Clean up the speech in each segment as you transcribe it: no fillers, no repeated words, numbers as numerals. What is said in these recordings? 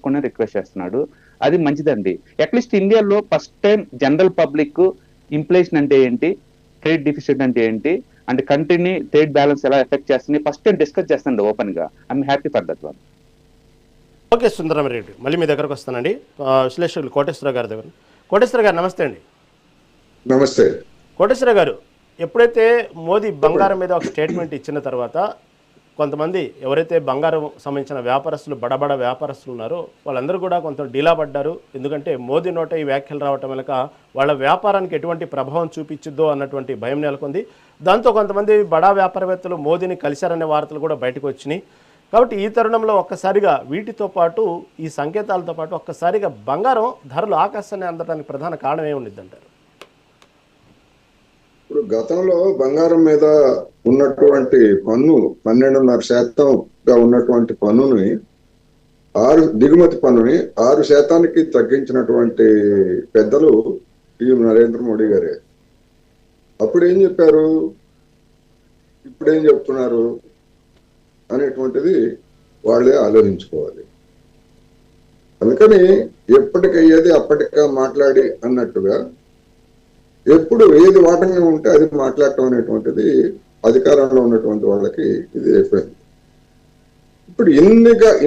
తీసుకోండి రిక్వెస్ట్ చేస్తున్నాడు. అది మంచిదండి. అట్లీస్ట్ ఇండియాలో first time general public inflation అంటే ఏంటి, ట్రేడ్ డిఫిసిట్ అంటే ఏంటి, అంటే కంట్రీని ట్రేడ్ బ్యాలెన్స్ ఎలా ఎఫెక్ట్ చేస్తుంది ఫస్ట్ టైం డిస్కస్ చేస్తానండి ఓపెన్ గా. I'm happy for that one. Okay Sundararamareddy, మళ్ళీ మీ దగ్గరకు వస్తానండి. విశ్లేషకులు కోటేశ్వర గారి దగ్గర. కోటేశ్వర గారు నమస్తే అండి. నమస్తే. కోటేశ్వర గారు, ఎప్పుడైతే మోదీ బంగారం మీద ఒక స్టేట్మెంట్ ఇచ్చిన తర్వాత కొంతమంది ఎవరైతే బంగారం సంబంధించిన వ్యాపారస్తులు బడబడ వ్యాపారస్తులు ఉన్నారో వాళ్ళందరూ కూడా కొంత డీలా పడ్డారు. ఎందుకంటే మోదీ నోట ఈ వ్యాఖ్యలు రావటం వెనుక వాళ్ళ వ్యాపారానికి ఎటువంటి ప్రభావం చూపించిద్దో అన్నటువంటి భయం నెలకొంది. దాంతో కొంతమంది బడా వ్యాపారవేత్తలు మోదీని కలిశారనే వార్తలు కూడా బయటకు వచ్చినాయి. కాబట్టి ఈ తరుణంలో ఒక్కసారిగా వీటితో పాటు ఈ సంకేతాలతో పాటు ఒక్కసారిగా బంగారం ధరలు ఆకాశాన్ని అందడానికి ప్రధాన కారణం ఏముండిద్ది అంటారు? ఇప్పుడు గతంలో బంగారం మీద ఉన్నటువంటి పన్ను 12.5% ఉన్నటువంటి పన్నుని దిగుమతి పన్నుని 6% తగ్గించినటువంటి పెద్దలు ఈ నరేంద్ర మోడీ గారే. అప్పుడు ఏం చెప్పారు, ఇప్పుడేం చెప్తున్నారు అనేటువంటిది వాళ్ళే ఆలోచించుకోవాలి. అందుకని ఎప్పటికయ్యేది అప్పటిగా మాట్లాడి అన్నట్టుగా ఎప్పుడు ఏది వాటంగా ఉంటే అది మాట్లాడటం అనేటువంటిది అధికారంలో ఉన్నటువంటి వాళ్ళకి ఇది అయిపోయింది. ఇప్పుడు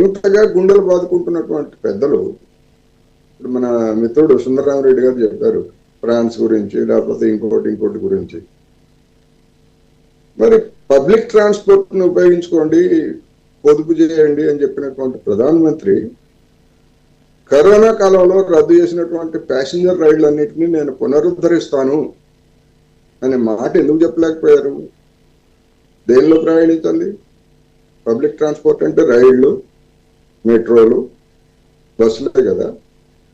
ఇంతగా గుండెలు బాదుకుంటున్నటువంటి పెద్దలు, ఇప్పుడు మన మిత్రుడు సుందరరామరెడ్డి గారు చెప్పారు ఫ్రాన్స్ గురించి, లేకపోతే ఇంకోటి గురించి. మరి పబ్లిక్ ట్రాన్స్పోర్ట్ ను ఉపయోగించుకోండి, పొదుపు చేయండి అని చెప్పినటువంటి ప్రధానమంత్రి కరోనా కాలంలో రద్దు చేసినటువంటి ప్యాసింజర్ రైళ్లన్నింటినీ నేను పునరుద్ధరిస్తాను అనే మాట ఎందుకు చెప్పలేకపోయారు? దేనిలో ప్రయాణించాలి? పబ్లిక్ ట్రాన్స్పోర్ట్ అంటే రైళ్లు, మెట్రోలు, బస్సులే కదా.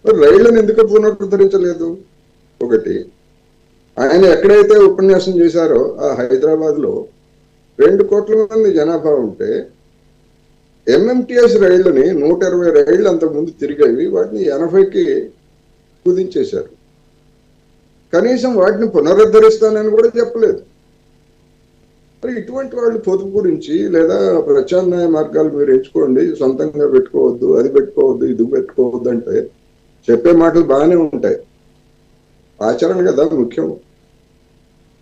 మరి రైళ్లను ఎందుకు పునరుద్ధరించలేదు? ఒకటి, ఆయన ఎక్కడైతే ఉపన్యాసం చేశారో ఆ హైదరాబాద్ లో 2 కోట్ల మంది జనాభా ఉంటే ఎంఎంటీఎస్ రైళ్లని 120 రైళ్లు అంతకుముందు తిరిగేవి, వాటిని 80కి కుదించేశారు. కనీసం వాటిని పునరుద్ధరిస్తానని కూడా చెప్పలేదు. మరి ఇటువంటి వాళ్ళు పొదుపు గురించి లేదా ప్రత్యామ్నాయ మార్గాలు మీరు ఎంచుకోండి, సొంతంగా పెట్టుకోవద్దు, అది పెట్టుకోవద్దు, ఇది పెట్టుకోవద్దు అంటే చెప్పే మాటలు బాగానే ఉంటాయి. ఆచరణ కదా ముఖ్యం.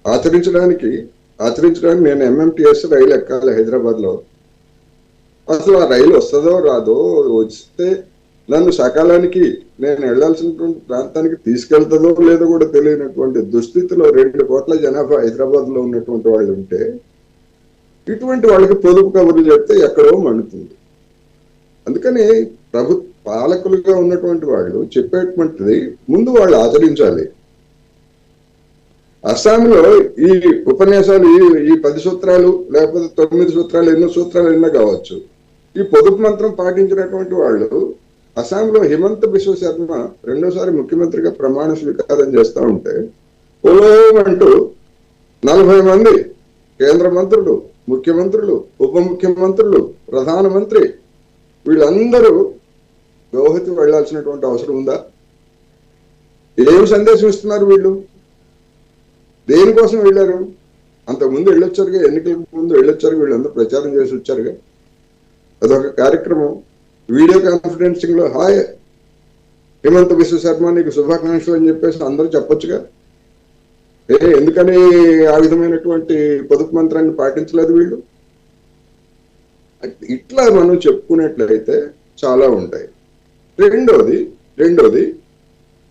ఆచరించడానికి నేను ఎంఎంటీఎస్ రైలు ఎక్కాలి హైదరాబాద్ లో. అసలు ఆ రైలు వస్తుందో రాదో, వస్తే నన్ను సకాలానికి నేను వెళ్లాల్సినటువంటి ప్రాంతానికి తీసుకెళ్తుందో లేదో కూడా తెలియనటువంటి దుస్థితిలో 2 కోట్ల జనాభా హైదరాబాద్ లో ఉన్నటువంటి వాళ్ళు ఉంటే ఇటువంటి వాళ్ళకి పొదుపు కబుర్లు చెప్తే ఎక్కడో మండుతుంది. అందుకని పాలకులుగా ఉన్నటువంటి వాళ్ళు చెప్పేటువంటిది ముందు వాళ్ళు ఆచరించాలి. అస్సాంలో ఈ ఉపన్యాసాలు ఈ 10 సూత్రాలు లేకపోతే 9 సూత్రాలు, ఎన్నో సూత్రాలు ఎన్నో కావచ్చు, ఈ పొదుపు మంత్రం పాటించినటువంటి వాళ్ళు అస్సాంలో హిమంత బిశ్వ శర్మ 2వ సారి ముఖ్యమంత్రిగా ప్రమాణ స్వీకారం చేస్తూ ఉంటే అంటూ 40 మంది కేంద్ర మంత్రులు, ముఖ్యమంత్రులు, ఉప ముఖ్యమంత్రులు, ప్రధానమంత్రి వీళ్ళందరూ గౌహతి వెళ్లాల్సినటువంటి అవసరం ఉందా? ఏం సందేశం ఇస్తున్నారు వీళ్ళు? దేనికోసం వెళ్ళారు? అంతకుముందు వెళ్ళొచ్చారుగా, ఎన్నికలకు ముందు వెళ్ళొచ్చారు, వీళ్ళందరూ ప్రచారం చేసి వచ్చారుగా. అదొక కార్యక్రమం. వీడియో కాన్ఫరెన్సింగ్ లో హాయ్ హిమంత బిశ్వ శర్మ నీకు శుభాకాంక్షలు అని చెప్పేసి అందరూ చెప్పొచ్చుగా. ఎందుకని ఆ విధమైనటువంటి పొదుపు మంత్రాన్ని పాటించలేదు వీళ్ళు? ఇట్లా మనం చెప్పుకునేట్లయితే చాలా ఉంటాయి. రెండోది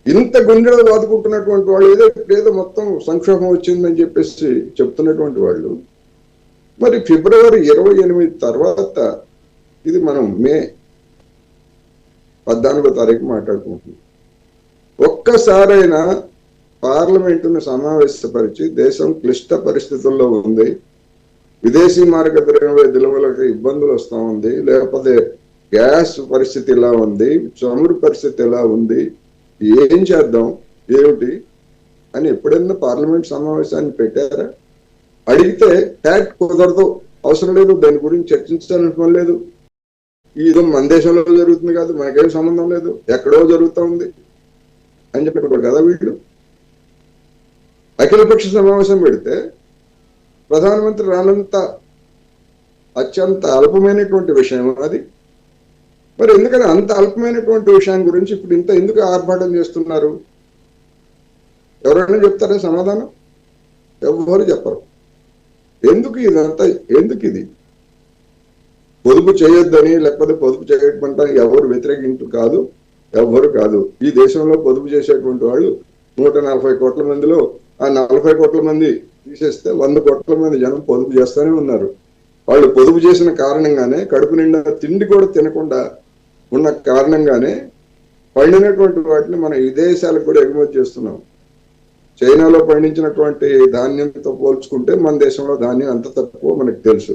ఇంత గుండెలు బాదుకుంటున్నటువంటి వాళ్ళు ఏదో మొత్తం సంక్షోభం వచ్చిందని చెప్పేసి చెప్తున్నటువంటి వాళ్ళు మరి ఫిబ్రవరి 28 తర్వాత, ఇది మనం మే 14వ తారీఖు మాట్లాడుకుంటున్నాం, ఒక్కసారైనా పార్లమెంటును సమావేశపరిచి దేశం క్లిష్ట పరిస్థితుల్లో ఉంది, విదేశీ మార్గ ద్రవ్యలకు ఇబ్బందులు వస్తూ ఉంది, లేకపోతే గ్యాస్ పరిస్థితి ఇలా ఉంది, చమురు పరిస్థితి ఎలా ఉంది, ఏం చేద్దాం ఏమిటి అని ఎప్పుడైనా పార్లమెంట్ సమావేశాన్ని పెట్టారా? అడిగితే ట్యాక్ట్ కుదరదు, అవసరం లేదు, దాని గురించి చర్చించాల్సిన లేదు, ఇది మన దేశంలో జరుగుతుంది కాదు, మనకేం సంబంధం లేదు, ఎక్కడో జరుగుతూ ఉంది అని చెప్పినప్పుడు కదా వీళ్ళు. అఖిలపక్ష సమావేశం పెడితే ప్రధానమంత్రి రానంత అత్యంత అల్పమైనటువంటి విషయం అది. మరి ఎందుకని అంత అల్పమైనటువంటి విషయం గురించి ఇప్పుడు ఇంత ఎందుకు ఆర్భాటం చేస్తున్నారు? ఎవరైనా చెప్తారా సమాధానం? ఎవరు చెప్పరు. ఎందుకు ఇదంతా? ఎందుకు ఇది? పొదుపు చేయొద్దని లేకపోతే పొదుపు చేయకపోవడానికి ఎవరు వ్యతిరేకించు కాదు, ఎవరు కాదు. ఈ దేశంలో పొదుపు చేసేటువంటి వాళ్ళు 140 కోట్ల మందిలో ఆ 40 కోట్ల మంది తీసేస్తే 100 కోట్ల మంది జనం పొదుపు చేస్తూనే ఉన్నారు. వాళ్ళు పొదుపు చేసిన కారణంగానే కడుపు నిండా తిండి కూడా తినకుండా ఉన్న కారణంగానే పండినటువంటి వాటిని మన విదేశాలకు కూడా ఎగుమతి చేస్తున్నాం. చైనాలో పండించినటువంటి ధాన్యంతో పోల్చుకుంటే మన దేశంలో ధాన్యం ఎంత తక్కువ మనకు తెలుసు.